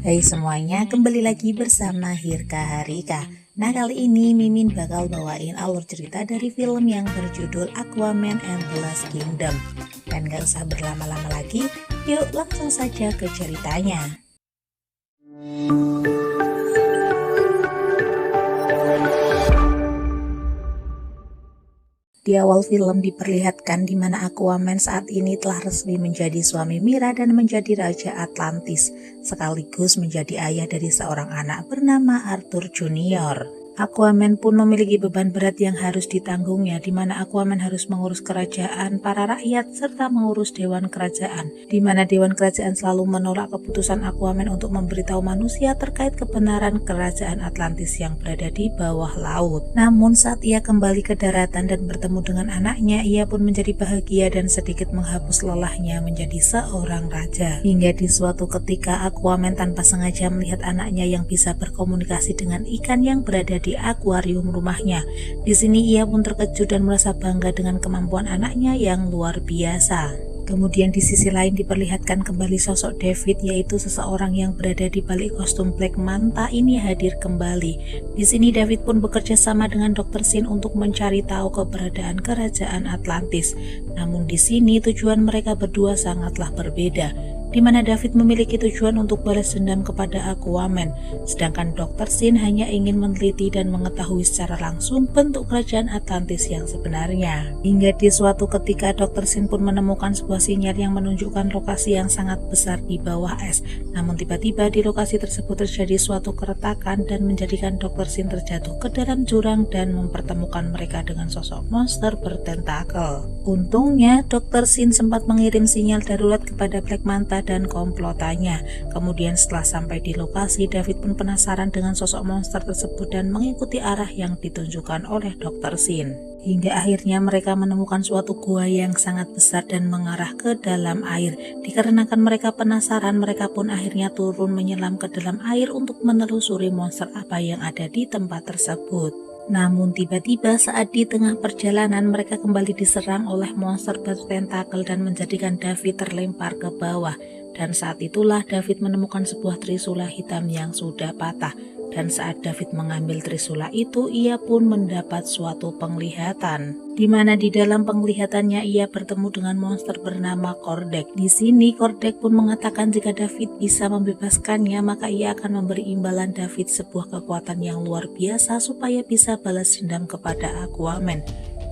Hai semuanya, kembali lagi bersama Hirka Harika. Nah, kali ini Mimin bakal bawain alur cerita dari film yang berjudul Aquaman and the Lost Kingdom. Dan gak usah berlama-lama lagi, yuk langsung saja ke ceritanya. Di awal film diperlihatkan di mana Aquaman saat ini telah resmi menjadi suami Mira dan menjadi Raja Atlantis, sekaligus menjadi ayah dari seorang anak bernama Arthur Junior. Aquaman pun memiliki beban berat yang harus ditanggungnya, di mana Aquaman harus mengurus kerajaan, para rakyat, serta mengurus Dewan Kerajaan, di mana Dewan Kerajaan selalu menolak keputusan Aquaman untuk memberitahu manusia terkait kebenaran kerajaan Atlantis yang berada di bawah laut. Namun saat ia kembali ke daratan dan bertemu dengan anaknya, ia pun menjadi bahagia dan sedikit menghapus lelahnya menjadi seorang raja. Hingga di suatu ketika Aquaman tanpa sengaja melihat anaknya yang bisa berkomunikasi dengan ikan yang berada di akuarium rumahnya. Di sini ia pun terkejut dan merasa bangga dengan kemampuan anaknya yang luar biasa. Kemudian di sisi lain diperlihatkan kembali sosok David, yaitu seseorang yang berada di balik kostum Black Manta ini hadir kembali. Di sini David pun bekerja sama dengan Dr. Shin untuk mencari tahu keberadaan kerajaan Atlantis. Namun di sini tujuan mereka berdua sangatlah berbeda, di mana David memiliki tujuan untuk balas dendam kepada Aquaman, sedangkan Dr. Shin hanya ingin meneliti dan mengetahui secara langsung bentuk kerajaan Atlantis yang sebenarnya. Hingga di suatu ketika Dr. Shin pun menemukan sebuah sinyal yang menunjukkan lokasi yang sangat besar di bawah es. Namun tiba-tiba di lokasi tersebut terjadi suatu keretakan dan menjadikan Dr. Shin terjatuh ke dalam jurang dan mempertemukan mereka dengan sosok monster bertentakel. Untungnya Dr. Shin sempat mengirim sinyal darurat kepada Black Manta dan komplotannya. Kemudian setelah sampai di lokasi, David pun penasaran dengan sosok monster tersebut dan mengikuti arah yang ditunjukkan oleh Dr. Shin. Hingga akhirnya mereka menemukan suatu gua yang sangat besar dan mengarah ke dalam air. Dikarenakan mereka penasaran, mereka pun akhirnya turun menyelam ke dalam air untuk menelusuri monster apa yang ada di tempat tersebut. Namun tiba-tiba saat di tengah perjalanan mereka kembali diserang oleh monster bertentakel dan menjadikan David terlempar ke bawah. Dan saat itulah David menemukan sebuah trisula hitam yang sudah patah. Dan saat David mengambil trisula itu, ia pun mendapat suatu penglihatan, di mana di dalam penglihatannya ia bertemu dengan monster bernama Kordek. Di sini Kordek pun mengatakan jika David bisa membebaskannya, maka ia akan memberi imbalan David sebuah kekuatan yang luar biasa supaya bisa balas dendam kepada Aquaman.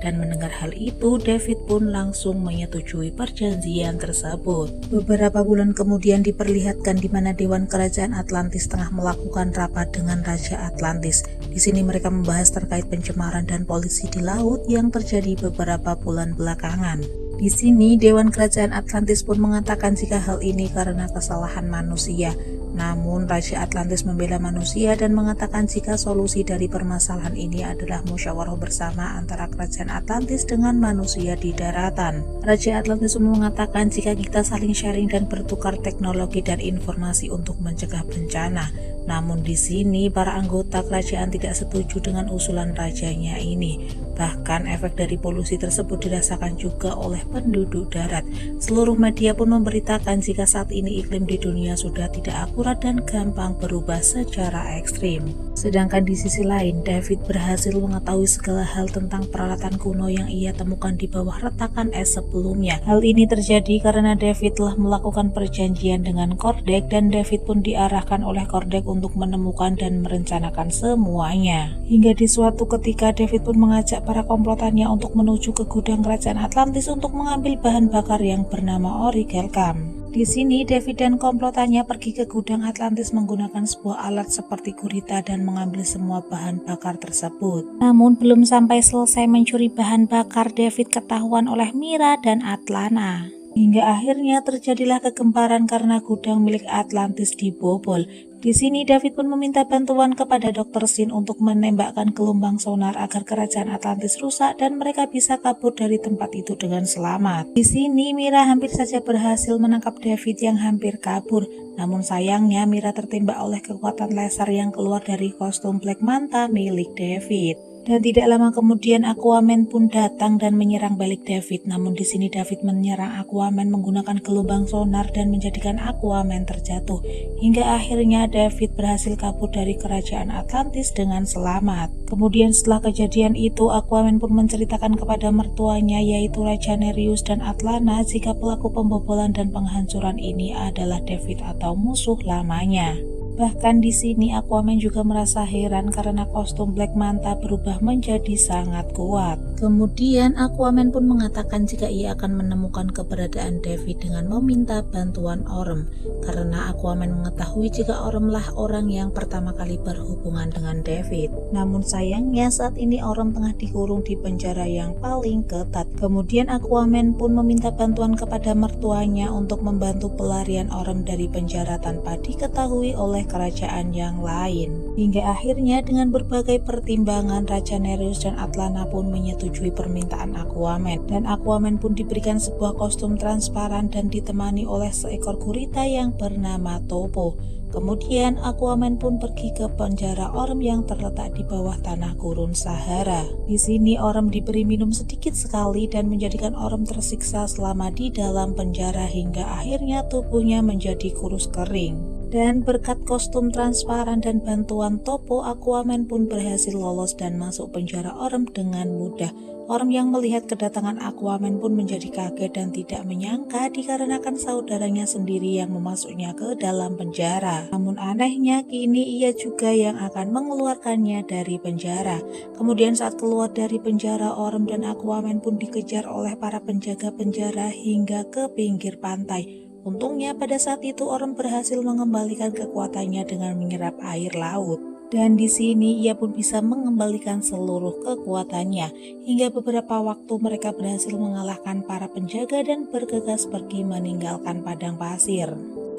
Dan mendengar hal itu, David pun langsung menyetujui perjanjian tersebut. Beberapa bulan kemudian diperlihatkan di mana Dewan Kerajaan Atlantis tengah melakukan rapat dengan Raja Atlantis. Di sini mereka membahas terkait pencemaran dan polusi di laut yang terjadi beberapa bulan belakangan. Di sini Dewan Kerajaan Atlantis pun mengatakan jika hal ini karena kesalahan manusia. Namun Raja Atlantis membela manusia dan mengatakan jika solusi dari permasalahan ini adalah musyawarah bersama antara Kerajaan Atlantis dengan manusia di daratan. Raja Atlantis mengatakan jika kita saling sharing dan bertukar teknologi dan informasi untuk mencegah bencana. Namun di sini para anggota kerajaan tidak setuju dengan usulan rajanya ini. Bahkan efek dari polusi tersebut dirasakan juga oleh penduduk darat. Seluruh media pun memberitakan jika saat ini iklim di dunia sudah tidak akurat dan gampang berubah secara ekstrim. Sedangkan di sisi lain, David berhasil mengetahui segala hal tentang peralatan kuno yang ia temukan di bawah retakan es sebelumnya. Hal ini terjadi karena David telah melakukan perjanjian dengan Kordek dan David pun diarahkan oleh Kordek untuk menemukan dan merencanakan semuanya. Hingga di suatu ketika David pun mengajak para komplotannya untuk menuju ke gudang kerajaan Atlantis untuk mengambil bahan bakar yang bernama Origelcam. Di sini David dan komplotannya pergi ke gudang Atlantis menggunakan sebuah alat seperti gurita dan mengambil semua bahan bakar tersebut. Namun belum sampai selesai mencuri bahan bakar, David ketahuan oleh Mira dan Atlana. Hingga akhirnya terjadilah kegemparan karena gudang milik Atlantis dibobol. Di sini David pun meminta bantuan kepada Dr. Shin untuk menembakkan gelombang sonar agar kerajaan Atlantis rusak dan mereka bisa kabur dari tempat itu dengan selamat. Di sini Mira hampir saja berhasil menangkap David yang hampir kabur. Namun sayangnya Mira tertembak oleh kekuatan laser yang keluar dari kostum Black Manta milik David. Dan tidak lama kemudian Aquaman pun datang dan menyerang balik David. Namun di sini David menyerang Aquaman menggunakan gelombang sonar dan menjadikan Aquaman terjatuh. Hingga akhirnya David berhasil kabur dari kerajaan Atlantis dengan selamat. Kemudian setelah kejadian itu Aquaman pun menceritakan kepada mertuanya yaitu Raja Nereus dan Atlana jika pelaku pembobolan dan penghancuran ini adalah David atau musuh lamanya. Bahkan di sini Aquaman juga merasa heran karena kostum Black Manta berubah menjadi sangat kuat. Kemudian Aquaman pun mengatakan jika ia akan menemukan keberadaan David dengan meminta bantuan Orm, karena Aquaman mengetahui jika Orm lah orang yang pertama kali berhubungan dengan David. Namun sayangnya saat ini Orm tengah dikurung di penjara yang paling ketat. Kemudian Aquaman pun meminta bantuan kepada mertuanya untuk membantu pelarian Orm dari penjara tanpa diketahui oleh kerajaan yang lain. Hingga akhirnya dengan berbagai pertimbangan Raja Nereus dan Atlana pun menyetujui permintaan Aquaman, dan Aquaman pun diberikan sebuah kostum transparan dan ditemani oleh seekor gurita yang bernama Topo. Kemudian Aquaman pun pergi ke penjara Orm yang terletak di bawah tanah gurun Sahara. Di sini Orm diberi minum sedikit sekali dan menjadikan Orm tersiksa selama di dalam penjara hingga akhirnya tubuhnya menjadi kurus kering. Dan berkat kostum transparan dan bantuan Topo, Aquaman pun berhasil lolos dan masuk penjara Orm dengan mudah. Orm yang melihat kedatangan Aquaman pun menjadi kaget dan tidak menyangka dikarenakan saudaranya sendiri yang memasuknya ke dalam penjara. Namun anehnya kini ia juga yang akan mengeluarkannya dari penjara. Kemudian saat keluar dari penjara, Orm dan Aquaman pun dikejar oleh para penjaga penjara hingga ke pinggir pantai. Untungnya pada saat itu Orm berhasil mengembalikan kekuatannya dengan menyerap air laut. Dan di sini ia pun bisa mengembalikan seluruh kekuatannya. Hingga beberapa waktu mereka berhasil mengalahkan para penjaga dan bergegas pergi meninggalkan padang pasir.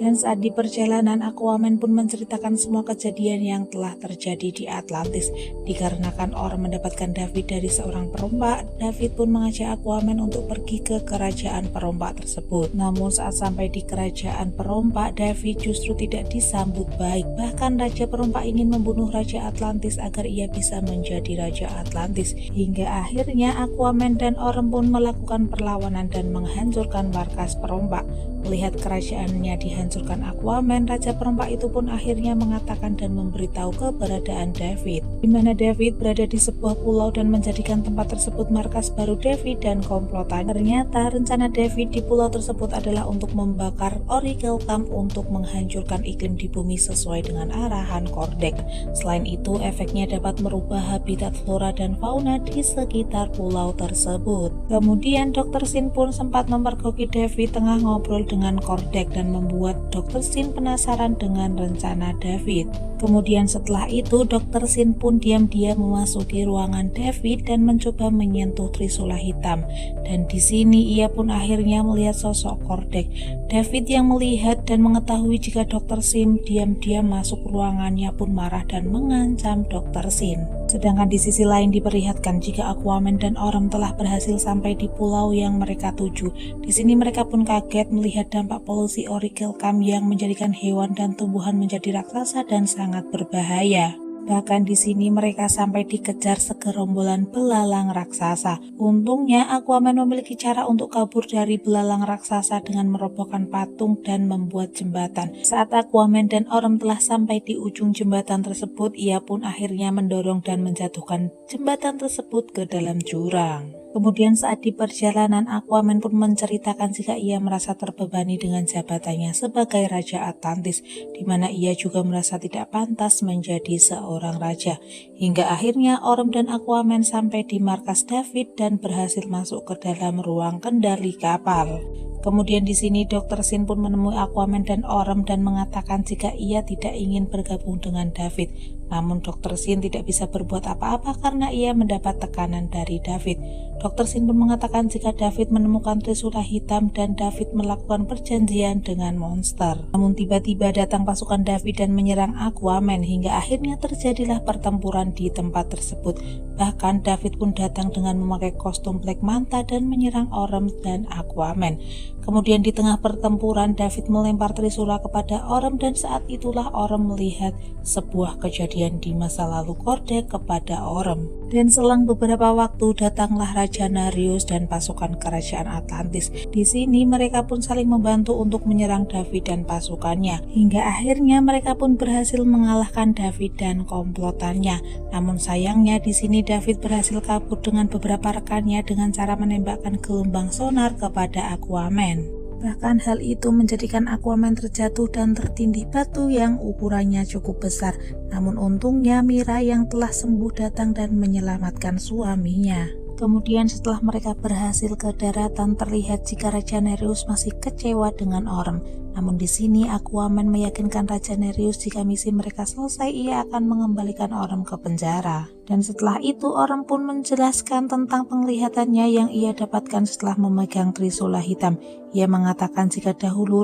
Dan saat di perjalanan Aquaman pun menceritakan semua kejadian yang telah terjadi di Atlantis. Dikarenakan Orm mendapatkan David dari seorang perompak, David pun mengajak Aquaman untuk pergi ke kerajaan perompak tersebut. Namun saat sampai di kerajaan perompak, David justru tidak disambut baik. Bahkan Raja Perompak ingin membunuh Raja Atlantis agar ia bisa menjadi Raja Atlantis. Hingga akhirnya Aquaman dan Orm pun melakukan perlawanan dan menghancurkan markas perompak. Melihat kerajaannya dihancurkan Aquaman, Raja Perompak itu pun akhirnya mengatakan dan memberitahu keberadaan David, di mana David berada di sebuah pulau dan menjadikan tempat tersebut markas baru David dan komplotan. Ternyata rencana David di pulau tersebut adalah untuk membakar Oracle Camp untuk menghancurkan iklim di bumi sesuai dengan arahan Kordek. Selain itu, efeknya dapat merubah habitat flora dan fauna di sekitar pulau tersebut. Kemudian Dr. Sin pun sempat memergoki David tengah ngobrol dengan Kordek dan membuat Dr. Sin penasaran dengan rencana David. Kemudian setelah itu Dr. Sin pun diam-diam memasuki ruangan David dan mencoba menyentuh Trisula hitam. Dan di sini ia pun akhirnya melihat sosok Kordek. David yang melihat dan mengetahui jika Dr. Sin diam-diam masuk ruangannya pun marah dan mengancam Dr. Sin. Sedangkan di sisi lain diperlihatkan jika Aquaman dan Orm telah berhasil sampai di pulau yang mereka tuju. Di sini mereka pun kaget melihat dampak polusi Oracle Camp yang menjadikan hewan dan tumbuhan menjadi raksasa dan sangat berbahaya. Bahkan di sini mereka sampai dikejar segerombolan belalang raksasa. Untungnya Aquaman memiliki cara untuk kabur dari belalang raksasa dengan merobohkan patung dan membuat jembatan. Saat Aquaman dan Orm telah sampai di ujung jembatan tersebut, ia pun akhirnya mendorong dan menjatuhkan jembatan tersebut ke dalam jurang. Kemudian saat di perjalanan Aquaman pun menceritakan jika ia merasa terbebani dengan jabatannya sebagai Raja Atlantis, di mana ia juga merasa tidak pantas menjadi seorang raja. Hingga akhirnya Orm dan Aquaman sampai di markas David dan berhasil masuk ke dalam ruang kendali kapal. Kemudian di sini Dr. Sin pun menemui Aquaman dan Orm dan mengatakan jika ia tidak ingin bergabung dengan David. Namun Dr. Sin tidak bisa berbuat apa-apa karena ia mendapat tekanan dari David. Dr. Sin pun mengatakan jika David menemukan Trisula hitam dan David melakukan perjanjian dengan monster. Namun tiba-tiba datang pasukan David dan menyerang Aquaman hingga akhirnya terjadilah pertempuran di tempat tersebut. Bahkan David pun datang dengan memakai kostum Black Manta dan menyerang Orm dan Aquaman. Kemudian di tengah pertempuran David melempar Trisula kepada Orm dan saat itulah Orm melihat sebuah kejadian kejadian di masa lalu Kordek kepada Orm. Dan selang beberapa waktu datanglah Raja Nereus dan pasukan kerajaan Atlantis. Di sini mereka pun saling membantu untuk menyerang David dan pasukannya. Hingga akhirnya mereka pun berhasil mengalahkan David dan komplotannya. Namun sayangnya di sini David berhasil kabur dengan beberapa rekannya dengan cara menembakkan gelombang sonar kepada Aquaman. Bahkan hal itu menjadikan Aquaman terjatuh dan tertindih batu yang ukurannya cukup besar. Namun untungnya Mira yang telah sembuh datang dan menyelamatkan suaminya. Kemudian setelah mereka berhasil ke daratan, terlihat jika Raja Nereus masih kecewa dengan Orm. Namun di sini Aquaman meyakinkan Raja Nereus jika misi mereka selesai, ia akan mengembalikan Orm ke penjara. Dan setelah itu Orm pun menjelaskan tentang penglihatannya yang ia dapatkan setelah memegang Trisula hitam. Ia mengatakan jika dahulu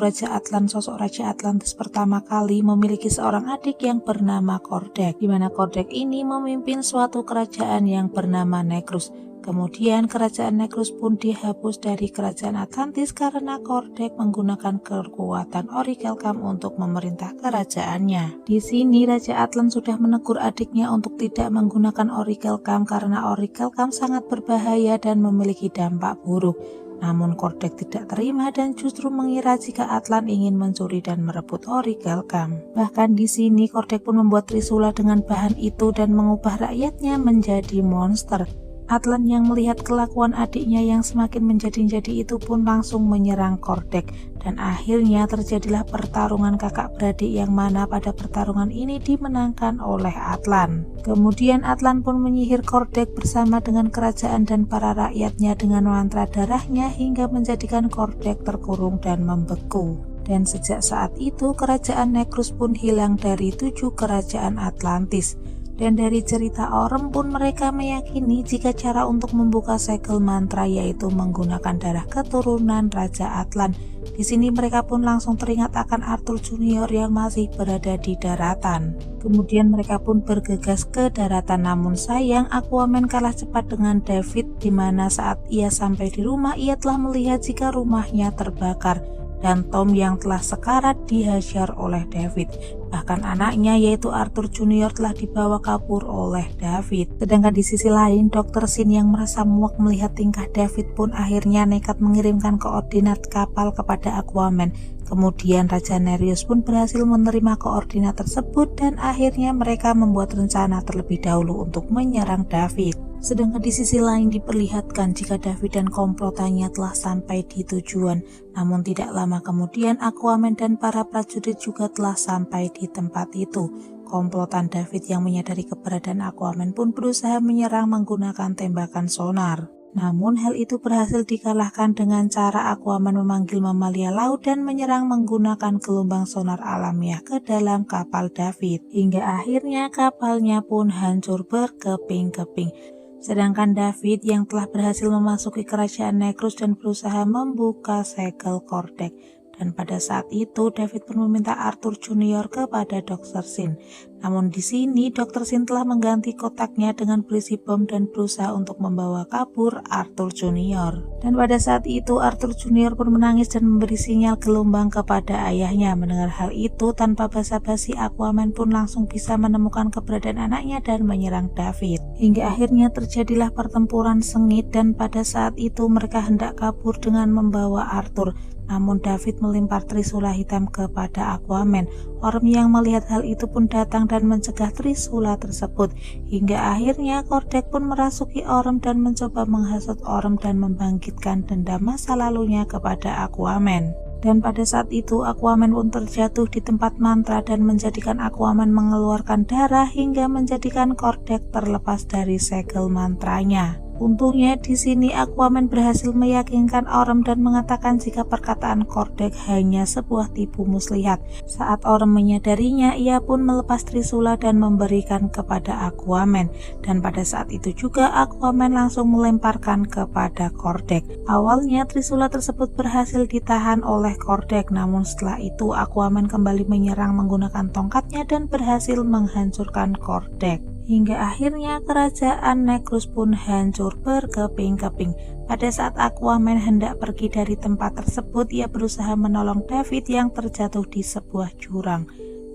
sosok Raja Atlantis pertama kali memiliki seorang adik yang bernama Kordek, di mana Kordek ini memimpin suatu kerajaan yang bernama Nekrus. Kemudian kerajaan Nekrus pun dihapus dari kerajaan Atlantis karena Kordek menggunakan kekuatan Orichalcum untuk memerintah kerajaannya. Di sini Raja Atlan sudah menegur adiknya untuk tidak menggunakan Orichalcum karena Orichalcum sangat berbahaya dan memiliki dampak buruk. Namun Kordek tidak terima dan justru mengira jika Atlan ingin mencuri dan merebut Orichalcum. Bahkan di sini Kordek pun membuat Trisula dengan bahan itu dan mengubah rakyatnya menjadi monster. Atlan yang melihat kelakuan adiknya yang semakin menjadi-jadi itu pun langsung menyerang Kordek, dan akhirnya terjadilah pertarungan kakak beradik yang mana pada pertarungan ini dimenangkan oleh Atlan. Kemudian Atlan pun menyihir Kordek bersama dengan kerajaan dan para rakyatnya dengan mantra darahnya hingga menjadikan Kordek terkurung dan membeku. Dan sejak saat itu kerajaan Nekrus pun hilang dari 7 kerajaan Atlantis. Dan dari cerita Orm pun mereka meyakini jika cara untuk membuka segel mantra yaitu menggunakan darah keturunan Raja Atlan. Di sini mereka pun langsung teringat akan Arthur Junior yang masih berada di daratan. Kemudian mereka pun bergegas ke daratan, namun sayang Aquaman kalah cepat dengan David, di mana saat ia sampai di rumah ia telah melihat jika rumahnya terbakar. Dan Tom yang telah sekarat dihajar oleh David. Bahkan anaknya yaitu Arthur Junior telah dibawa kabur oleh David. Sedangkan di sisi lain Dr. Sin yang merasa muak melihat tingkah David pun akhirnya nekat mengirimkan koordinat kapal kepada Aquaman. Kemudian Raja Nereus pun berhasil menerima koordinat tersebut dan akhirnya mereka membuat rencana terlebih dahulu untuk menyerang David. Sedangkan di sisi lain diperlihatkan jika David dan komplotannya telah sampai di tujuan. Namun tidak lama kemudian Aquaman dan para prajurit juga telah sampai di tempat itu. Komplotan David yang menyadari keberadaan Aquaman pun berusaha menyerang menggunakan tembakan sonar. Namun hal itu berhasil dikalahkan dengan cara Aquaman memanggil mamalia laut dan menyerang menggunakan gelombang sonar alamiah ke dalam kapal David. Hingga akhirnya kapalnya pun hancur berkeping-keping. Sedangkan David yang telah berhasil memasuki kerajaan Nekrus dan berusaha membuka segel Kordek. Dan pada saat itu David pun meminta Arthur Junior kepada Dr. Sin. Namun di sini Dr. Sin telah mengganti kotaknya dengan berisi bom dan berusaha untuk membawa kabur Arthur Junior. Dan pada saat itu Arthur Junior pun menangis dan memberi sinyal gelombang kepada ayahnya. Mendengar hal itu tanpa basa-basi Aquaman pun langsung bisa menemukan keberadaan anaknya dan menyerang David. Hingga akhirnya terjadilah pertempuran sengit dan pada saat itu mereka hendak kabur dengan membawa Arthur. Namun David melempar Trisula hitam kepada Aquaman. Orm yang melihat hal itu pun datang dan mencegah Trisula tersebut. Hingga akhirnya Kordek pun merasuki Orm dan mencoba menghasut Orm dan membangkitkan dendam masa lalunya kepada Aquaman. Dan pada saat itu Aquaman pun terjatuh di tempat mantra dan menjadikan Aquaman mengeluarkan darah hingga menjadikan Kordek terlepas dari segel mantranya. Untungnya di sini Aquaman berhasil meyakinkan Orm dan mengatakan jika perkataan Kordek hanya sebuah tipu muslihat. Saat Orm menyadarinya, ia pun melepas Trisula dan memberikan kepada Aquaman. Dan pada saat itu juga Aquaman langsung melemparkan kepada Kordek. Awalnya Trisula tersebut berhasil ditahan oleh Kordek, namun setelah itu Aquaman kembali menyerang menggunakan tongkatnya dan berhasil menghancurkan Kordek. Hingga akhirnya kerajaan Nekrus pun hancur berkeping-keping. Pada saat Aquaman hendak pergi dari tempat tersebut, ia berusaha menolong David yang terjatuh di sebuah jurang.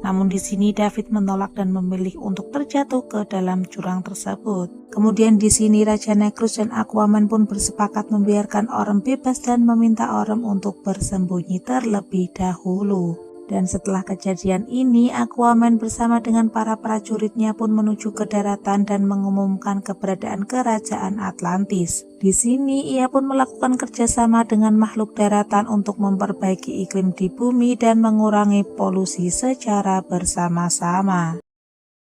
Namun di sini David menolak dan memilih untuk terjatuh ke dalam jurang tersebut. Kemudian di sini Raja Nekrus dan Aquaman pun bersepakat membiarkan Orm bebas dan meminta Orm untuk bersembunyi terlebih dahulu. Dan setelah kejadian ini, Aquaman bersama dengan para prajuritnya pun menuju ke daratan dan mengumumkan keberadaan kerajaan Atlantis. Di sini ia pun melakukan kerjasama dengan makhluk daratan untuk memperbaiki iklim di bumi dan mengurangi polusi secara bersama-sama.